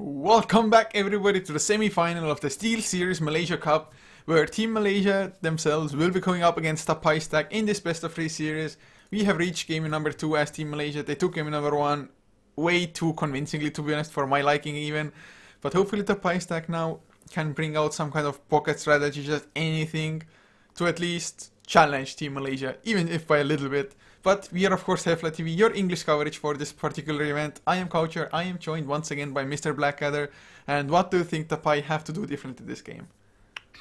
Welcome back everybody to the semi-final of the Steelseries Malaysia Cup, where Team Malaysia themselves will be going up against Tapai stack in this best of 3 series. We have reached game number 2 as Team Malaysia. They took game number 1 way too convincingly, to be honest, for my liking even. But hopefully Tapai stack now can bring out some kind of pocket strategy, just anything, to at least challenge Team Malaysia, even if by a little bit. But we are of course HeflaTV, your English coverage for this particular event. I am Coucher, I am joined once again by Mr. Blackadder. And what do you think Tapai have to do differently this game?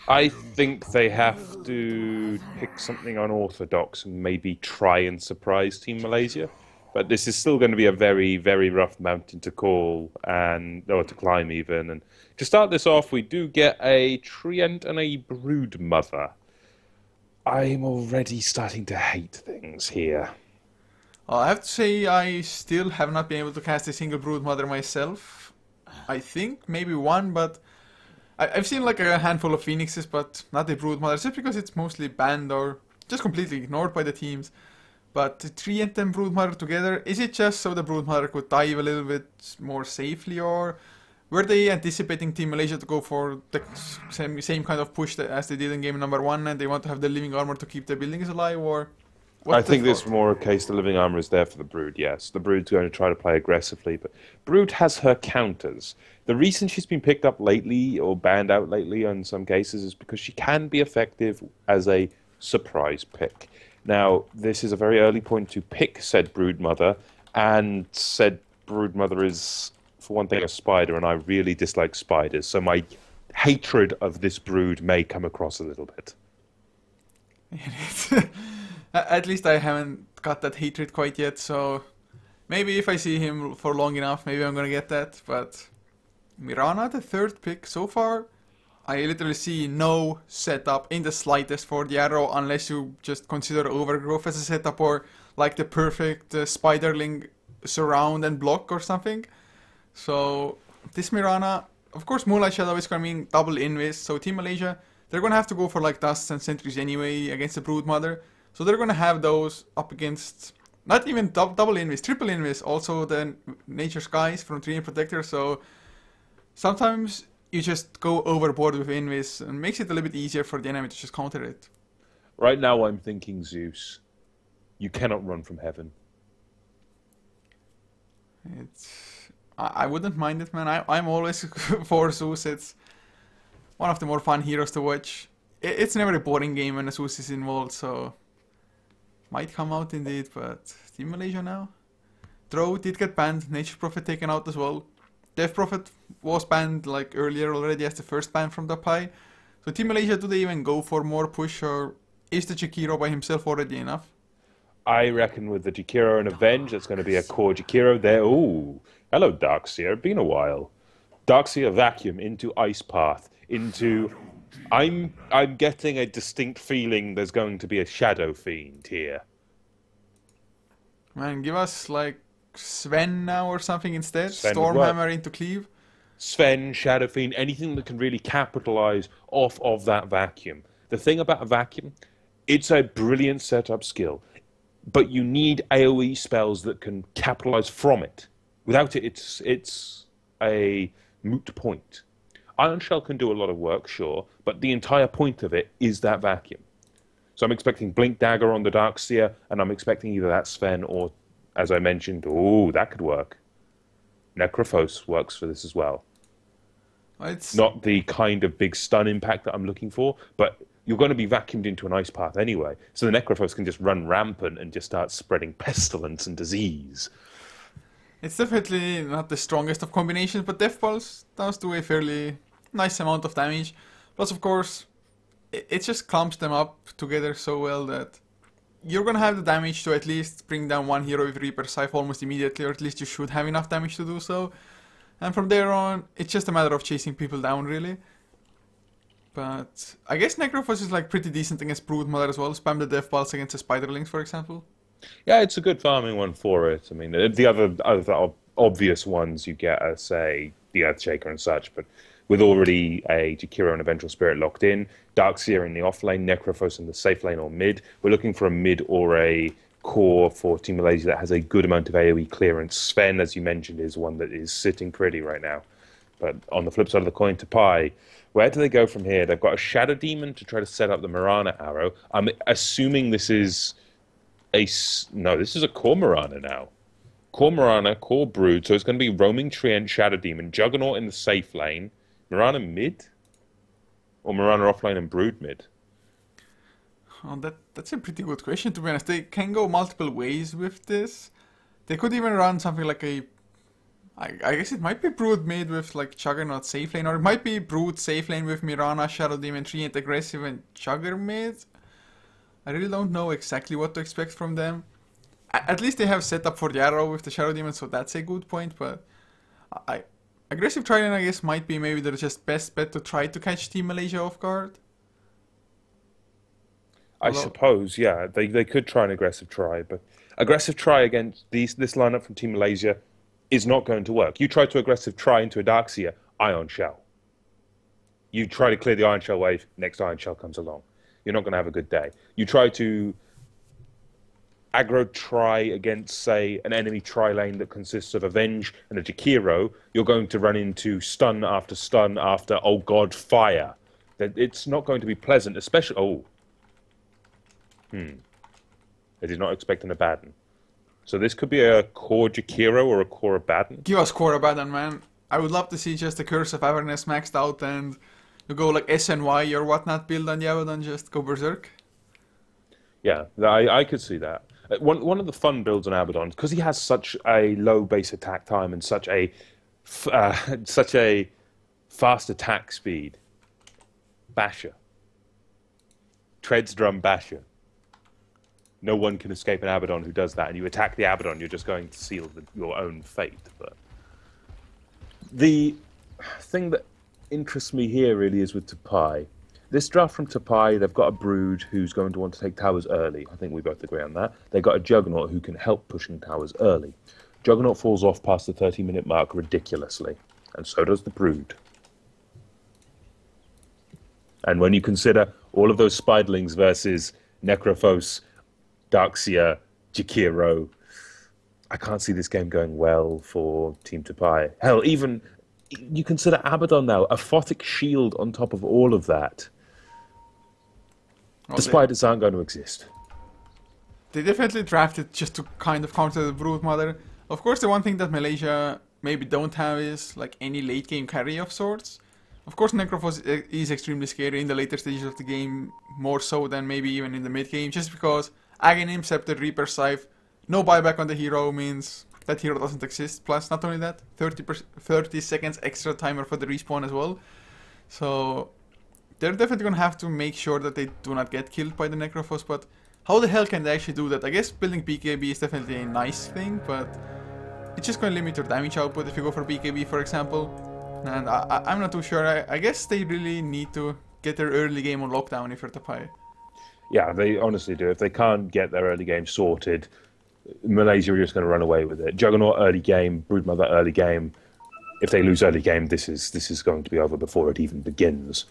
I think they have to pick something unorthodox and maybe try and surprise Team Malaysia. But this is still going to be a very, very rough mountain to call or to climb even. And to start this off, we do get a Treant and a Brood Mother. I'm already starting to hate things here. I have to say I still have not been able to cast a single Brood Mother myself. I think maybe one, but I've seen like a handful of Phoenixes, but not a Brood Mother, just because it's mostly banned or just completely ignored by the teams. But Treant and Brood Mother together, is it just so the Brood Mother could dive a little bit more safely, or were they anticipating Team Malaysia to go for the same kind of push as they did in game number 1, and they want to have the living armor to keep the buildings alive, or what? I think there's more a case the living armor is there for the Brood, yes. The Brood's going to try to play aggressively, but Brood has her counters. The reason she's been picked up lately, or banned out lately in some cases, is because she can be effective as a surprise pick. Now, this is a very early point to pick said Brood Mother, and said Brood Mother is, for one thing, a spider, and I really dislike spiders, so my hatred of this Brood may come across a little bit. At least I haven't got that hatred quite yet, so maybe if I see him for long enough, maybe I'm gonna get that. But Mirana, the third pick, so far I literally see no setup in the slightest for the arrow, unless you just consider Overgrowth as a setup, or like the perfect Spiderling surround and block or something. So this Mirana, of course Moonlight Shadow is gonna mean double invis, so Team Malaysia, they're gonna have to go for like Dusts and Sentries anyway against the Brood Mother. So they're gonna have those up against not even double invis, triple invis, also the Nature Skies from Treant Protector. So sometimes you just go overboard with invis and makes it a little bit easier for the enemy to just counter it. Right now I'm thinking Zeus. You cannot run from heaven. I wouldn't mind it, man. I'm always for Zeus. It's one of the more fun heroes to watch. It's never a boring game when a Zeus is involved, so might come out indeed. But Team Malaysia now. Drow did get banned. Nature Prophet taken out as well. Death Prophet was banned like earlier already as the first ban from Tapai. So Team Malaysia, do they even go for more push, or is the Jakiro by himself already enough? I reckon with the Jakiro and Avenge, it's going to be a core Jakiro there. Ooh, hello Darkseer, been a while. Darkseer Vacuum into Ice Path, into... I'm getting a distinct feeling there's going to be a Shadow Fiend here. Man, give us like Sven now or something instead. Sven Stormhammer into Cleave. Sven, Shadow Fiend, anything that can really capitalize off of that vacuum. The thing about a vacuum, it's a brilliant setup skill, but you need AoE spells that can capitalize from it. Without it, it's a moot point. Iron Shell can do a lot of work, sure, but the entire point of it is that vacuum. So I'm expecting Blink Dagger on the Darkseer, and I'm expecting either that Sven or, as I mentioned, ooh, that could work. Necrophos works for this as well. It's not the kind of big stun impact that I'm looking for, but you're going to be vacuumed into an ice path anyway, so the Necrophos can just run rampant and just start spreading pestilence and disease. It's definitely not the strongest of combinations, but Death Pulse does do a fairly nice amount of damage. Plus, of course, it just clumps them up together so well that you're gonna have the damage to at least bring down one hero with Reaper Scythe almost immediately, or at least you should have enough damage to do so. And from there on, it's just a matter of chasing people down, really. But I guess Necrophos is like pretty decent against Brood Mother as well. Spam the Death Pulse against the Spiderlings, for example. Yeah, it's a good farming one for it. I mean, the other obvious ones you get are, say, the Earthshaker and such, but with already a Jakiro and a Vengeful Spirit locked in, Darkseer in the off lane, Necrophos in the safe lane or mid, we're looking for a mid or a core for Team Malaysia that has a good amount of AoE clearance. Sven, as you mentioned, is one that is sitting pretty right now. But on the flip side of the coin, Tapai, where do they go from here? They've got a Shadow Demon to try to set up the Mirana arrow. I'm assuming this is no, this is a core Mirana now. Core Mirana, core Brood, so it's going to be roaming Treant, Shadow Demon, Juggernaut in the safe lane, Mirana mid? Or Mirana offlane and Brood mid? Oh, that's a pretty good question, to be honest. They can go multiple ways with this. They could even run something like a... I guess it might be Brood mid with like Juggernaut safe lane, or it might be Brood safe lane with Mirana, Shadow Demon, Treant aggressive, and Jugger mid. I really don't know exactly what to expect from them. At least they have set up for the arrow with the Shadow Demon, so that's a good point, but... Aggressive tri-lane, I guess, might be maybe their just best bet to try to catch Team Malaysia off guard. I suppose, yeah. They could try an aggressive try, but aggressive try against this lineup from Team Malaysia is not going to work. You try to aggressive try into a Darkseer, Ion Shell. You try to clear the Ion Shell wave, next Ion Shell comes along. You're not going to have a good day. You try to aggro try against, say, an enemy tri-lane that consists of Avenge and a Jakiro, you're going to run into stun after, oh god, fire. It's not going to be pleasant, especially... Oh. I did not expect an Abaddon. So this could be a core Jakiro or a core Abaddon. Give us core Abaddon, man. I would love to see just the Curse of Avernus maxed out and you go like SNY or whatnot build on the Abaddon, just go berserk. Yeah, I could see that. One of the fun builds on Abaddon, because he has such a low base attack time and such a fast attack speed. Basher. Treads drum Basher. No one can escape an Abaddon who does that, and you attack the Abaddon, you're just going to seal your own fate. But the thing that interests me here really is with Tapai. This draft from Tapai, they've got a Brood who's going to want to take towers early. I think we both agree on that. They've got a Juggernaut who can help pushing towers early. Juggernaut falls off past the 30-minute mark ridiculously, and so does the Brood. And when you consider all of those Spiderlings versus Necrophos, Darkseer, Jakiro, I can't see this game going well for Team Tapai. Hell, even you consider Abaddon now, a Photic shield on top of all of that. The spiders aren't going to exist. They definitely drafted just to kind of counter the Brood Mother. Of course, the one thing that Malaysia maybe don't have is like any late game carry of sorts. Of course, Necrophos is extremely scary in the later stages of the game, more so than maybe even in the mid game, just because Aghanim, Scepter, Reaper, Scythe, no buyback on the hero means that hero doesn't exist. Plus, not only that, 30 seconds extra timer for the respawn as well. So they're definitely going to have to make sure that they do not get killed by the Necrophos, but how the hell can they actually do that? I guess building BKB is definitely a nice thing, but it's just going to limit your damage output if you go for BKB, for example. And I'm not too sure. I guess they really need to get their early game on lockdown if you're Tapai. Yeah, they honestly do. If they can't get their early game sorted, Malaysia are just going to run away with it. Juggernaut early game, Broodmother early game. If they lose early game, this is going to be over before it even begins.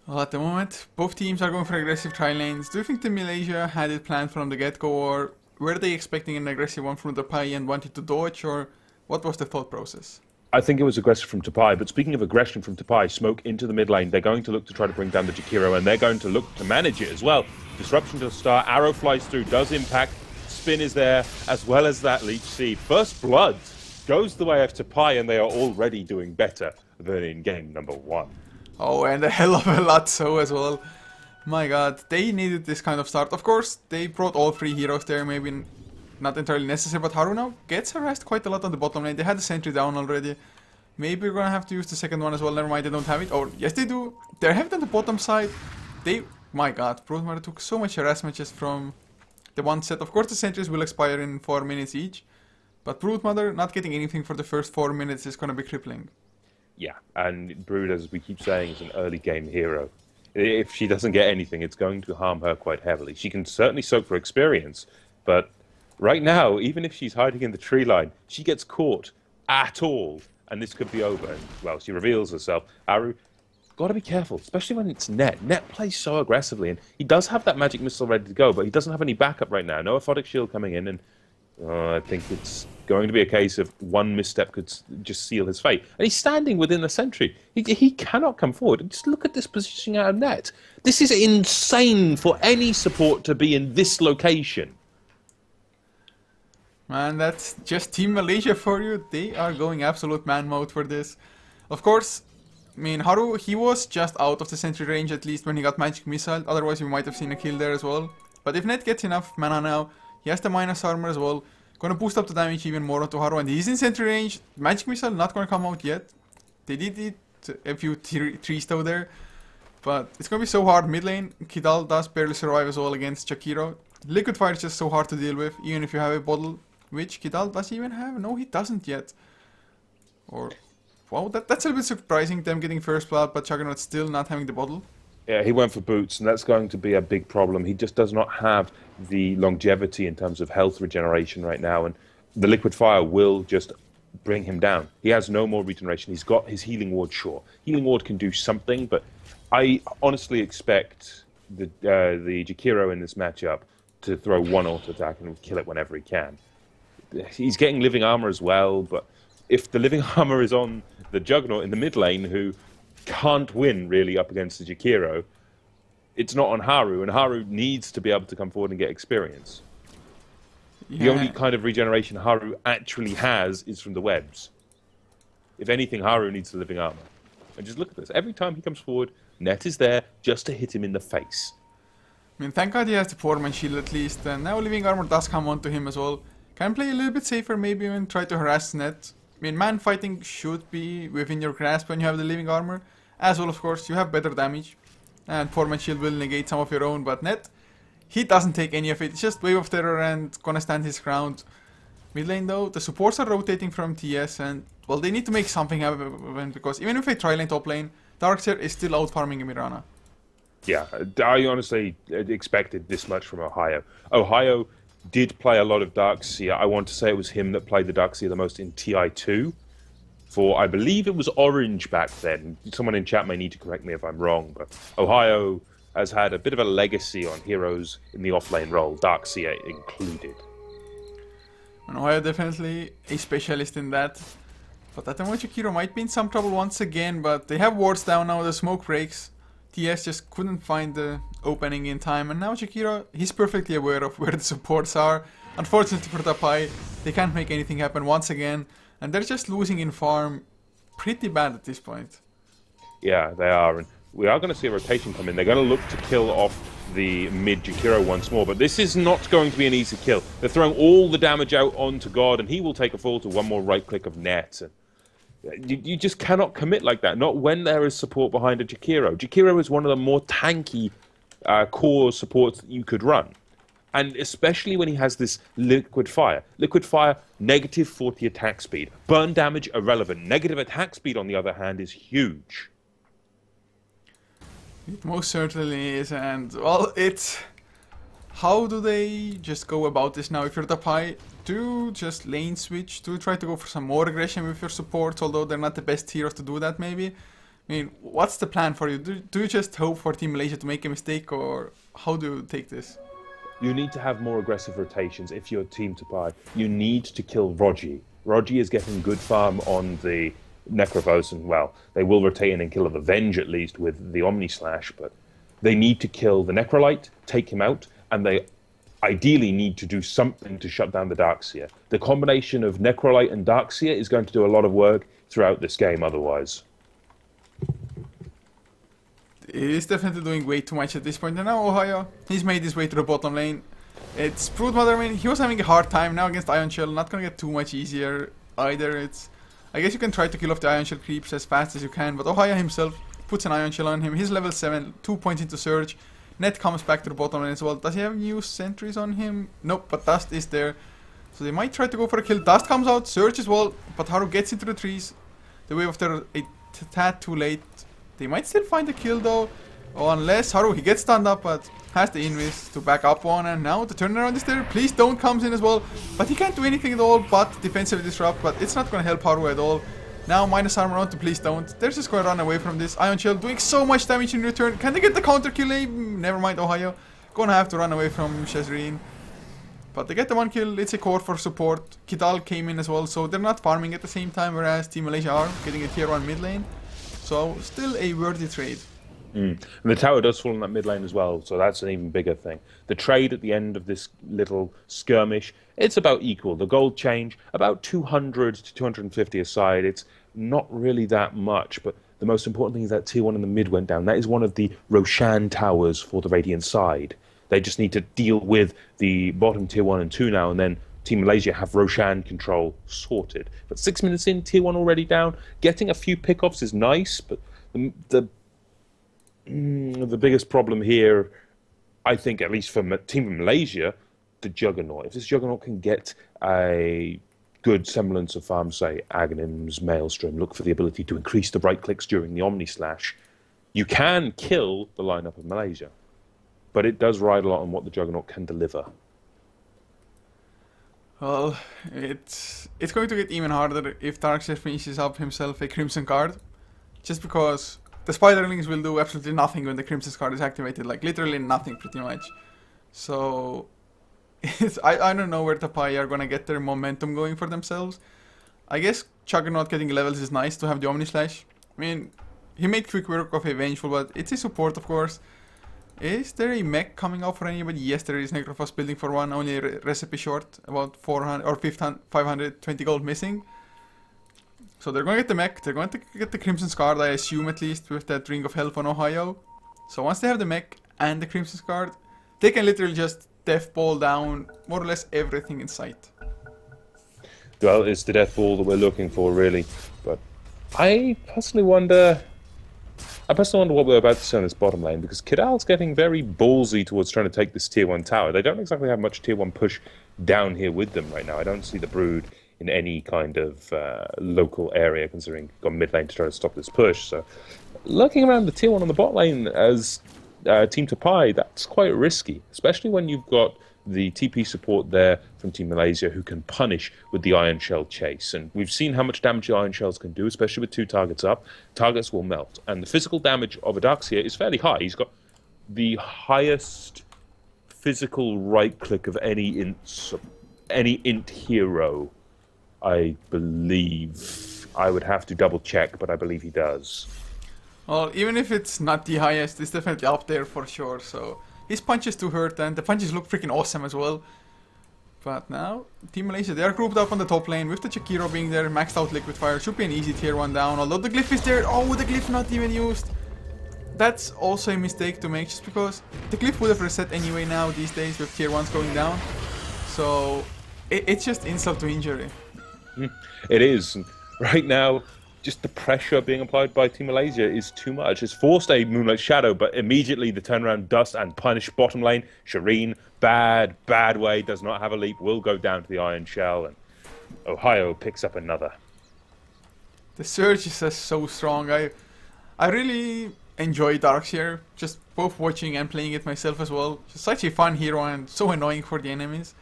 Well, at the moment, both teams are going for aggressive tri-lanes. Do you think the Malaysia had it planned from the get-go, or were they expecting an aggressive one from Tapai and wanted to dodge, or what was the thought process? I think it was aggressive from Tapai, but speaking of aggression from Tapai, smoke into the mid lane. They're going to look to try to bring down the Jakiro, and they're going to look to manage it as well. Disruption to the start, arrow flies through, does impact, spin is there, as well as that leech seed. First blood goes the way of Tapai, and they are already doing better than in game number 1. Oh, and a hell of a lot so as well. My god, they needed this kind of start. Of course, they brought all 3 heroes there, maybe not entirely necessary, but Haruna gets harassed quite a lot on the bottom lane. They had the sentry down already. Maybe we're gonna have to use the second one as well. Never mind, they don't have it. Or yes, they do. They're having it on the bottom side. My god, Broodmother took so much harassment just from the one set. Of course, the sentries will expire in 4 minutes each. But Broodmother not getting anything for the first 4 minutes is gonna be crippling. Yeah, and Brood, as we keep saying, is an early game hero. If she doesn't get anything, it's going to harm her quite heavily. She can certainly soak for experience, but right now, even if she's hiding in the tree line, she gets caught at all, and this could be over. And, well, she reveals herself. Aru, got to be careful, especially when it's Net. Net plays so aggressively, and he does have that magic missile ready to go, but he doesn't have any backup right now. No Aphotic Shield coming in, and I think it's going to be a case of one misstep could just seal his fate. And he's standing within the sentry. He cannot come forward. Just look at this positioning out of net. This is insane for any support to be in this location. Man, that's just Team Malaysia for you. They are going absolute man mode for this. Of course, I mean, Haru, he was just out of the sentry range at least when he got magic missile. Otherwise, we might have seen a kill there as well. But if Net gets enough mana now, he has the minus armor as well. Gonna boost up the damage even more onto Haru. And he's in sentry range. Magic missile not gonna come out yet. They did it a few trees though there. But it's gonna be so hard. Mid lane, Kidal does barely survive as well against Jakiro. Liquid fire is just so hard to deal with, even if you have a bottle. Which Kidal does he even have? No, he doesn't yet. Or, wow, that's a little bit surprising, them getting first blood, but Juggernaut still not having the bottle. Yeah, he went for boots, and that's going to be a big problem. He just does not have the longevity in terms of health regeneration right now, and the liquid fire will just bring him down. He has no more regeneration. He's got his healing ward, sure. Healing ward can do something, but I honestly expect the Jakiro in this matchup to throw one auto attack and kill it whenever he can. He's getting living armor as well, but if the living armor is on the Juggernaut in the mid lane, who can't win really up against the Jakiro, it's not on Haru, and Haru needs to be able to come forward and get experience. Yeah. The only kind of regeneration Haru actually has is from the webs. If anything, Haru needs the living armor. And just look at this. Every time he comes forward, Net is there just to hit him in the face. I mean, thank God he has the Foreman shield at least, and now living armor does come onto him as well. Can play a little bit safer, maybe even try to harass Net. I mean, man fighting should be within your grasp when you have the living armor. As well, of course, you have better damage. And Foreman shield will negate some of your own, but Net, he doesn't take any of it. It's just Wave of Terror and gonna stand his ground. Mid lane though, the supports are rotating from TS, and well, they need to make something happen, because even if they try lane top lane, Darkseer is still out farming Mirana. Yeah, I honestly expected this much from Ohio. Ohio did play a lot of Darkseer. I want to say it was him that played the Darkseer the most in TI2. For, I believe it was Orange back then. Someone in chat may need to correct me if I'm wrong, but Ohio has had a bit of a legacy on heroes in the offlane role, Darkseer included. And Ohio definitely a specialist in that. But that time Jakiro might be in some trouble once again, but they have wards down now, the smoke breaks. TS just couldn't find the opening in time, and now Jakiro, he's perfectly aware of where the supports are. Unfortunately for Tapai, they can't make anything happen once again, and they're just losing in farm pretty bad at this point. Yeah, they are, and we are going to see a rotation come in. They're going to look to kill off the mid Jakiro once more, but this is not going to be an easy kill. They're throwing all the damage out onto God, and he will take a fall to one more right click of Net. And you just cannot commit like that, not when there is support behind a Jakiro. Jakiro is one of the more tanky core supports that you could run. And especially when he has this liquid fire. Liquid fire, negative 40 attack speed. Burn damage, irrelevant. Negative attack speed, on the other hand, is huge. It most certainly is, and well, it's... How do they just go about this now? If you're Tapai, do just lane switch, do try to go for some more aggression with your supports, although they're not the best heroes to do that maybe. I mean, what's the plan for you? Do you just hope for Team Malaysia to make a mistake, or how do you take this? You need to have more aggressive rotations if you're Team Tapai. You need to kill Rogi. Rogi is getting good farm on the Necrovos, and well, they will rotate in and kill the Venge at least with the Omni Slash, but they need to kill the Necrolite, take him out, and they ideally need to do something to shut down the Darkseer. The combination of Necrolite and Darkseer is going to do a lot of work throughout this game otherwise. He's definitely doing way too much at this point. And now Ohio, he's made his way to the bottom lane. It's Broodmother, I mean, he was having a hard time now against Ion Shell. Not gonna get too much easier either. It's, I guess you can try to kill off the Ion Shell creeps as fast as you can, but Ohio himself puts an Ion Shell on him. He's level 7, 2 points into Surge. Net comes back to the bottom lane as well. Does he have new sentries on him? Nope, but Dust is there. So they might try to go for a kill. Dust comes out, Surge as well, but Haru gets into the trees. The Wave of Terror a tad too late. They might still find a kill though. Oh, unless Haru, he gets stunned up, but has the invis to back up on, and now the turnaround is there. Please don't comes in as well, but he can't do anything at all but defensively disrupt, but it's not gonna help Haru at all. Now minus armor on to please don't. They're just gonna run away from this. Ion Shell doing so much damage in return. Can they get the counter kill? Never mind, Ohio. Gonna have to run away from Shazreen. But they get the one kill, it's a core for support. Kidal came in as well, so they're not farming at the same time, whereas Team Malaysia are getting a tier 1 mid lane. So still a worthy trade. And the tower does fall in that mid lane as well, so that's an even bigger thing. The trade at the end of this little skirmish, it's about equal. The gold change, about 200 to 250 aside. It's not really that much, but the most important thing is that tier 1 in the mid went down. That is one of the Roshan towers for the Radiant side. They just need to deal with the bottom tier 1 and 2 now, and then Team Malaysia have Roshan control sorted. But 6 minutes in, tier 1 already down. Getting a few pickoffs is nice, but the biggest problem here, I think, at least for Team Malaysia, the Juggernaut. If this Juggernaut can get a good semblance of farm, say Aghanims, Maelstrom, look for the ability to increase the right clicks during the Omni Slash, you can kill the lineup of Malaysia. But it does ride a lot on what the Juggernaut can deliver. Well, it's going to get even harder if Darkseid finishes up himself a Crimson card. Just because the Spiderlings will do absolutely nothing when the Crimson card is activated. Like, literally nothing, pretty much. So, I don't know where Tapai are going to get their momentum going for themselves. I guess Juggernaut getting levels is nice to have the Omni Slash. I mean, he made quick work of a Vengeful, but it's a support, of course. Is there a mech coming out for anybody? Yes, there is. Necrophos building for one, only a recipe short, about 400 or 520 gold missing. So they're going to get the mech, they're going to get the Crimson Scar, I assume, at least, with that Ring of Health on Ohio. So once they have the mech and the Crimson Scar, they can literally just death ball down more or less everything in sight. Well, it's the death ball that we're looking for, really. But I personally wonder what we're about to see on this bottom lane, because Kidal's getting very ballsy towards trying to take this tier 1 tower. They don't exactly have much tier 1 push down here with them right now. I don't see the Brood in any kind of local area, considering you've got mid lane to try to stop this push. So looking around the tier 1 on the bot lane as Team Tapai, that's quite risky, especially when you've got the TP support there from Team Malaysia who can punish with the Iron Shell chase. And we've seen how much damage the Iron Shells can do, especially with 2 targets up. Targets will melt. And the physical damage of Adaxia is fairly high. He's got the highest physical right-click of any int hero, I believe. I would have to double-check, but I believe he does. Well, even if it's not the highest, it's definitely up there for sure, so his punches do hurt, and the punches look freaking awesome as well. But now, Team Malaysia, they are grouped up on the top lane with the Chikiro being there, maxed out Liquid Fire. Should be an easy tier 1 down, although the glyph is there. Oh, the glyph not even used. That's also a mistake to make, just because the glyph would have reset anyway now these days with tier 1s going down. So, it's just insult to injury. It is. Right now, just the pressure being applied by Team Malaysia is too much. It's forced a Moonlight Shadow, but immediately the turnaround dust and punish bottom lane. Shireen, bad way, does not have a leap, will go down to the Iron Shell, and Ohio picks up another. The Surge is just so strong. I really enjoy Darkseer, just both watching and playing it myself as well. Just such a fun hero and so annoying for the enemies.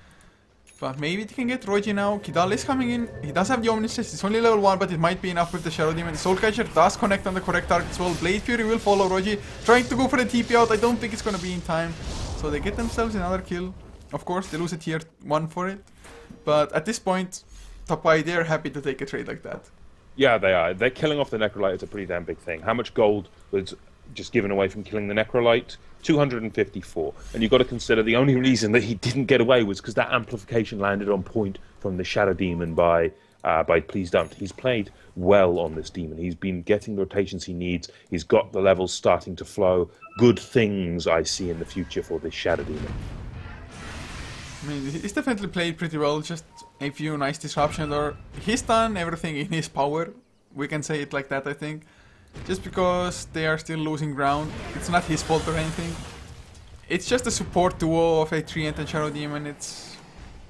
But maybe they can get Roji now. Kidal is coming in. He does have the Omniscience. It's only level 1, but it might be enough with the Shadow Demon. Soulcatcher does connect on the correct target as well. Blade Fury will follow Roji. Trying to go for the TP out. I don't think it's going to be in time. So they get themselves another kill. Of course, they lose a tier 1 for it. But at this point, Tapai, they're happy to take a trade like that. Yeah, they are. They're killing off the Necrolite. It's a pretty damn big thing. How much gold was just given away from killing the Necrolite? 254. And you've got to consider the only reason that he didn't get away was because that amplification landed on point from the Shadow Demon by Please Don't. He's played well on this demon. He's been getting the rotations he needs. He's got the levels starting to flow. Good things I see in the future for this Shadow Demon. I mean, he's definitely played pretty well. Just a few nice disruptions, or he's done everything in his power. We can say it like that, I think. Just because they are still losing ground. It's not his fault or anything. It's just a support duo of a Treant and Shadow Demon. It's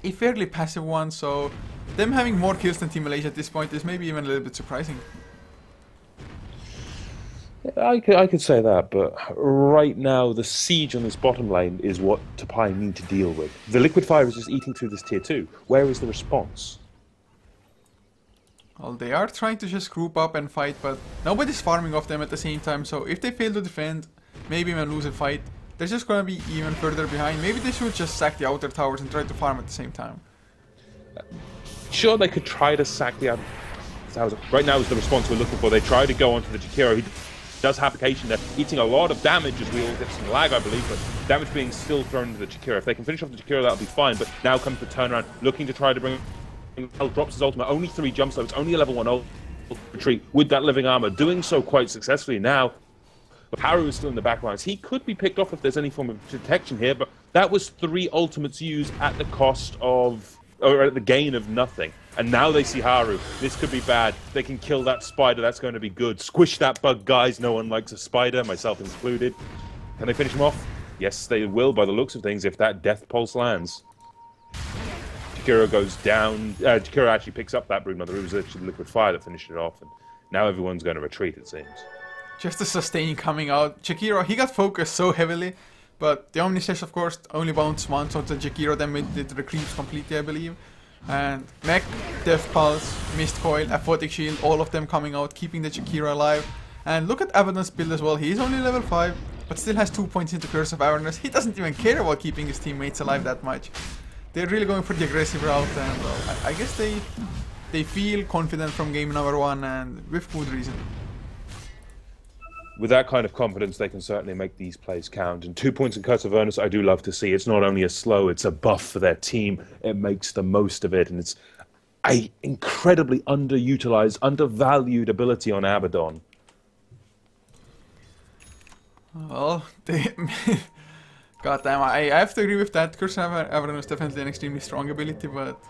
a fairly passive one, so them having more kills than Team Malaysia at this point is maybe even a little bit surprising. I could say that, but right now the siege on this bottom lane is what Tapai need to deal with. The Liquid Fire is just eating through this tier 2. Where is the response? Well, they are trying to just group up and fight, but nobody's farming off them at the same time, so if they fail to defend, maybe even lose a fight, they're just gonna be even further behind. Maybe they should just sack the outer towers and try to farm at the same time. Sure, they could try to sack the outer towers. Right now is the response we're looking for. They try to go onto the Jakiro. He does have application there, eating a lot of damage as we all get some lag, I believe, but damage being still thrown into the Jakiro. If they can finish off the Jakiro, that'll be fine, but now comes the turnaround, looking to try to bring... drops his ultimate, only 3 jumps, though it's only a level 1 ult retreat with that living armor, doing so quite successfully now. But Haru is still in the back lines. He could be picked off if there's any form of detection here, but that was 3 ultimates used at the cost of... or at the gain of nothing. And now they see Haru. This could be bad. They can kill that spider. That's going to be good. Squish that bug, guys. No one likes a spider, myself included. Can they finish him off? Yes, they will, by the looks of things, if that death pulse lands. Jakiro goes down. Jakiro actually picks up that Broodmother. It was actually liquid fire that finished it off. And now everyone's going to retreat, it seems. Just the sustain coming out. Jakiro, he got focused so heavily. But the Omnislash, of course, only bounced once on the Jakiro, then did the creeps completely, I believe. And Mech, Death Pulse, Mist Coil, Aphotic Shield, all of them coming out, keeping the Jakiro alive. And look at Abaddon's build as well. He is only level 5, but still has 2 points into Curse of Avernus. He doesn't even care about keeping his teammates alive that much. They're really going for the aggressive route, and well, I guess they feel confident from game number 1, and with good reason. With that kind of confidence, they can certainly make these plays count. And 2 points in Curse of Avernus, I do love to see. It's not only a slow, it's a buff for their team. It makes the most of it, and it's an incredibly underutilized, undervalued ability on Abaddon. Well, goddamn, I have to agree with that. Curse of Avernus is definitely an extremely strong ability, but...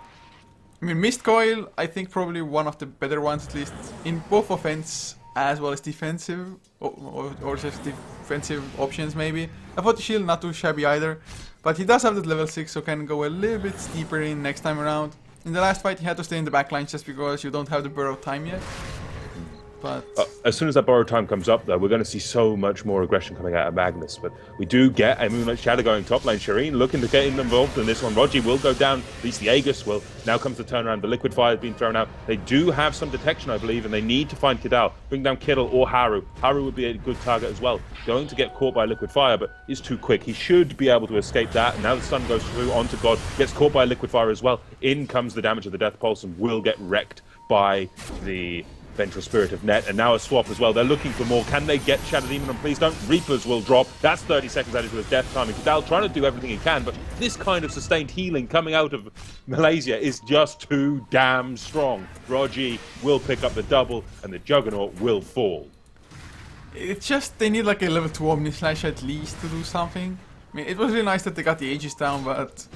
I mean, Mist Coil, I think probably one of the better ones, at least, in both offense as well as defensive, or just defensive options maybe. Aphotic Shield, not too shabby either, but he does have that level 6, so can go a little bit steeper in next time around. In the last fight he had to stay in the backline just because you don't have the burrow time yet. But as soon as that borrowed time comes up, though, we're going to see so much more aggression coming out of Magnus. But we do get a Moonlight Shadow going top lane. Shireen looking to get involved in this one. Rogi will go down. At least the Aegis will. Now comes the turnaround. The Liquid Fire has been thrown out. They do have some detection, I believe, and they need to find Kidal. Bring down Kiddle or Haru. Haru would be a good target as well. Going to get caught by Liquid Fire, but is too quick. He should be able to escape that. Now the stun goes through onto God. Gets caught by Liquid Fire as well. In comes the damage of the Death Pulse and will get wrecked by the Ventral Spirit of Net, and now a swap as well. They're looking for more. Can they get Shadow Demon? And please don't. Reapers will drop. That's 30 seconds added to his death timing. Kidal trying to do everything he can, but this kind of sustained healing coming out of Malaysia is just too damn strong. Rogi will pick up the double, and the Juggernaut will fall. It's just they need like a level 2 Omnislash at least to do something. I mean, it was really nice that they got the Aegis down, but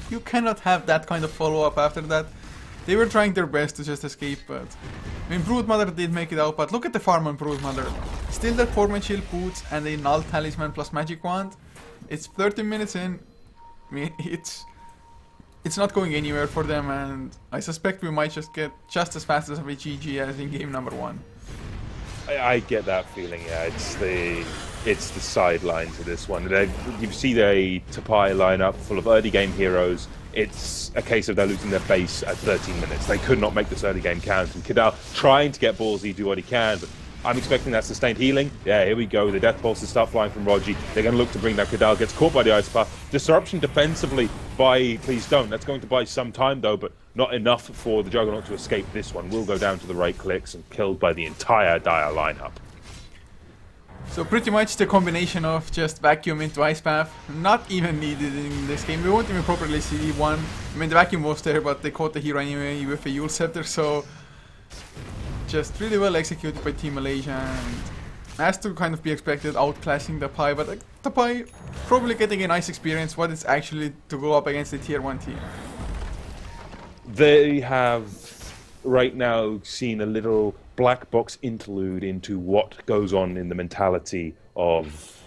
you cannot have that kind of follow-up after that. They were trying their best to just escape, but... I mean, Broodmother did make it out, but look at the farm on Broodmother. Still that Torment Shield boots and a Null Talisman plus Magic Wand. It's 13 minutes in. I mean, it's not going anywhere for them, and I suspect we might just get just as fast as a GG as in game number 1. I get that feeling, yeah. It's the sideline to this one. You see the Tapai lineup full of early game heroes. It's a case of they're losing their base at 13 minutes. They could not make this early game count. And Kidal trying to get ballsy, do what he can, but I'm expecting that sustained healing. Yeah, here we go. The Death Pulses start flying from Rogi. They're going to look to bring down Kidal. Gets caught by the Ice Path. Disruption defensively by Please Don't. That's going to buy some time, though, but not enough for the Juggernaut to escape this one. Will go down to the right clicks and killed by the entire Dire lineup. So pretty much the combination of just vacuum into Ice Path, not even needed in this game. We won't even properly see one. I mean, the vacuum was there, but they caught the hero anyway with a Yule Scepter, so just really well executed by Team Malaysia, and as to kind of be expected, outclassing Tapai, but Tapai probably getting a nice experience what it's actually to go up against a tier 1 team. They have right now seen a little black box interlude into what goes on in the mentality of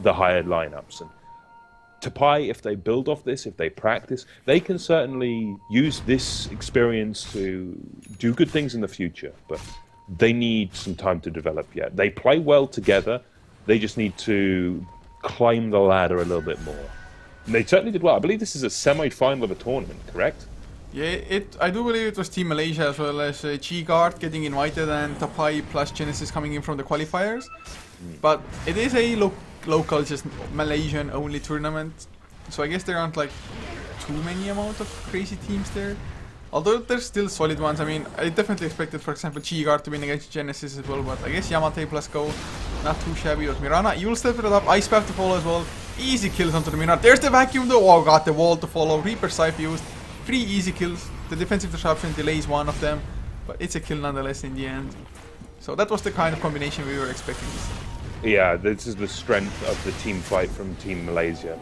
the higher lineups. And Tapai, if they build off this, if they practice, they can certainly use this experience to do good things in the future, but they need some time to develop yet. They play well together, they just need to climb the ladder a little bit more. And they certainly did well. I believe this is a semi-final of a tournament, correct? Yeah, I do believe it was Team Malaysia as well as G-Guard getting invited and Tapai plus Genesis coming in from the qualifiers. But it is a local, just Malaysian only tournament. So I guess there aren't like too many amount of crazy teams there. Although there's still solid ones. I mean, I definitely expected, for example, Chigar to win against Genesis as well, but I guess Yamate plus Go, not too shabby. But Mirana, you'll step it up. Ice Path to follow as well. Easy kills onto the Mirana. There's the vacuum though. Oh, got the wall to follow. Reaper Scythe used. 3 easy kills. The defensive disruption delays one of them, but it's a kill nonetheless in the end. So that was the kind of combination we were expecting to see. Yeah, this is the strength of the team fight from Team Malaysia.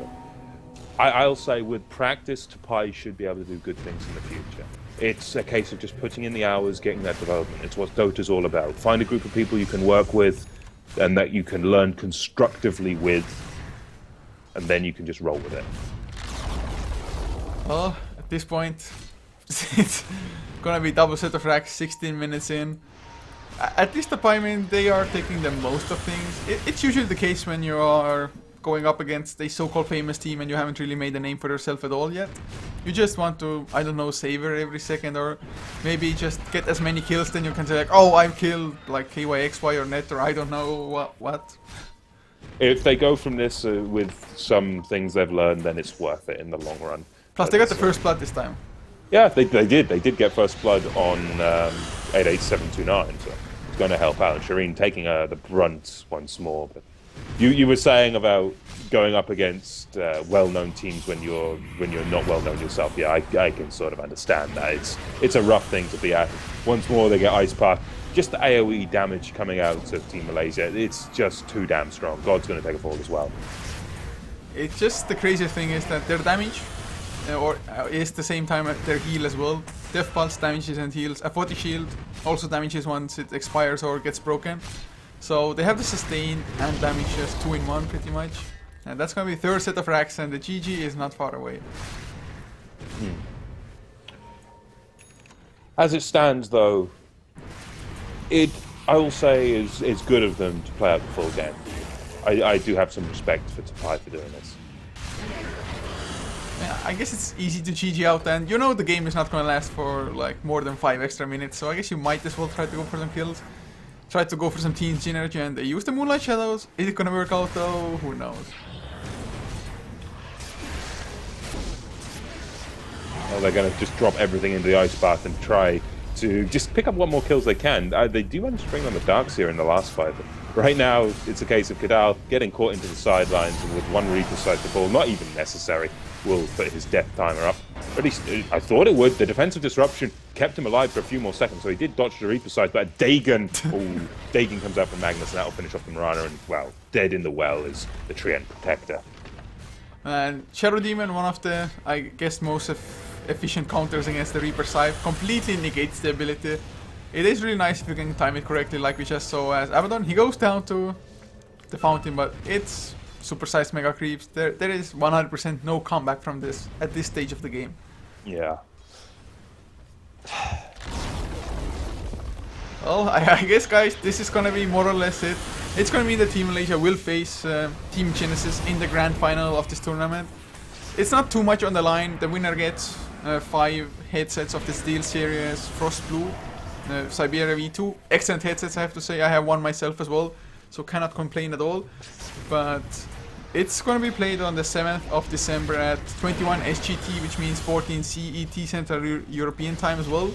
I'll say with practice, Tapai should be able to do good things in the future. It's a case of just putting in the hours, getting that development. It's what Dota's all about. Find a group of people you can work with and that you can learn constructively with, and then you can just roll with it. Well, at this point, it's gonna be double set of racks, 16 minutes in. At least Tapai, I mean, they are taking the most of things. It's usually the case when you are going up against a so-called famous team and you haven't really made a name for yourself at all yet. You just want to, I don't know, savor every second, or maybe just get as many kills, then you can say like, oh, I've killed like KYXY or Net, or I don't know what. If they go from this with some things they've learned, then it's worth it in the long run. Plus they got the first blood this time. Yeah, they did. They did get first blood on 88729, so it's going to help out. Shireen taking the brunt once more. But you were saying about going up against well-known teams when you're not well-known yourself. Yeah, I can sort of understand that. It's a rough thing to be at. Once more, they get Ice Path. Just the AoE damage coming out of Team Malaysia, it's just too damn strong. God's going to take a fall as well. It's just the craziest thing is that their damage is the same time at their heal as well. Death Pulse damages and heals. A 40 shield also damages once it expires or gets broken. So they have the sustain and damage just 2 in 1 pretty much. And that's going to be third set of racks, and the GG is not far away. As it stands though, I will say is good of them to play out the full game. I do have some respect for Tapai for doing this. Yeah, I guess it's easy to GG out, and you know the game is not going to last for like more than 5 extra minutes, so I guess you might as well try to go for some kills. Try to go for some team synergy, and they use the Moonlight Shadows. Is it going to work out though? Who knows? Well, they're going to just drop everything into the Ice Path and try to just pick up what more kills they can. They do manage to bring on the Darks here in the last fight. But right now, it's a case of Kadal getting caught into the sidelines, and with one Reaper Scythe the ball, not even necessary, will put his death timer up. At least I thought it would. The defensive disruption kept him alive for a few more seconds, so he did dodge the Reaper Scythe, but Dagon, Dagon comes out from Magnus, and that'll finish off the Mirana, and, well, dead in the well is the Treant Protector. And Shadow Demon, one of the, I guess, most efficient counters against the Reaper Scythe, completely negates the ability. It is really nice if you can time it correctly, like we just saw as Abaddon. He goes down to the fountain, but it's supersized Mega Creeps. There is 100% no comeback from this at this stage of the game. Yeah. Well, I guess, guys, this is gonna be more or less it. It's gonna mean that Team Malaysia will face Team Genesis in the grand final of this tournament. It's not too much on the line. The winner gets 5 headsets of the Steelseries Frost Blue, Siberia V2. Excellent headsets, I have to say. I have one myself as well, so cannot complain at all. But it's going to be played on the 7th of December at 21 SGT, which means 14 CET Central European time as well.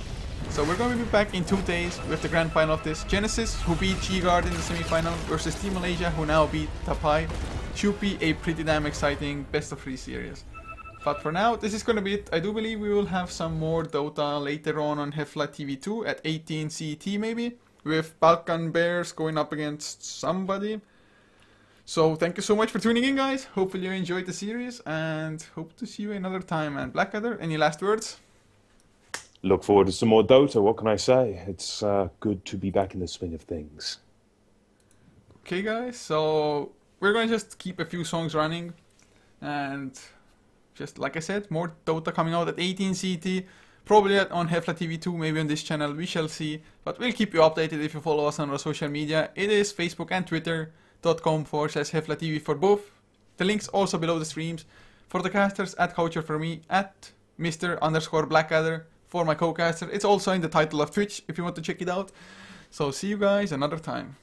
So we're going to be back in 2 days with the grand final of this. Genesis, who beat G-Guard in the semi-final, versus Team Malaysia, who now beat Tapai. Should be a pretty damn exciting best of 3 series. But for now, this is going to be it. I do believe we will have some more Dota later on HeflaTV 2 at 18 CET maybe, with Balkan Bears going up against somebody. So thank you so much for tuning in, guys. Hopefully you enjoyed the series, and hope to see you another time. And Blackadder, any last words? Look forward to some more Dota, what can I say? It's good to be back in the swing of things. Okay, guys, so we're going to just keep a few songs running, and just like I said, more Dota coming out at 18 CT, probably on HeflaTV 2, maybe on this channel, we shall see. But we'll keep you updated if you follow us on our social media. It is Facebook and Twitter.com/HeflaTV for both. The links also below the streams. For the casters, at Coucher for me, at Mr_Blackadder for my co-caster. It's also in the title of Twitch if you want to check it out. So see you guys another time.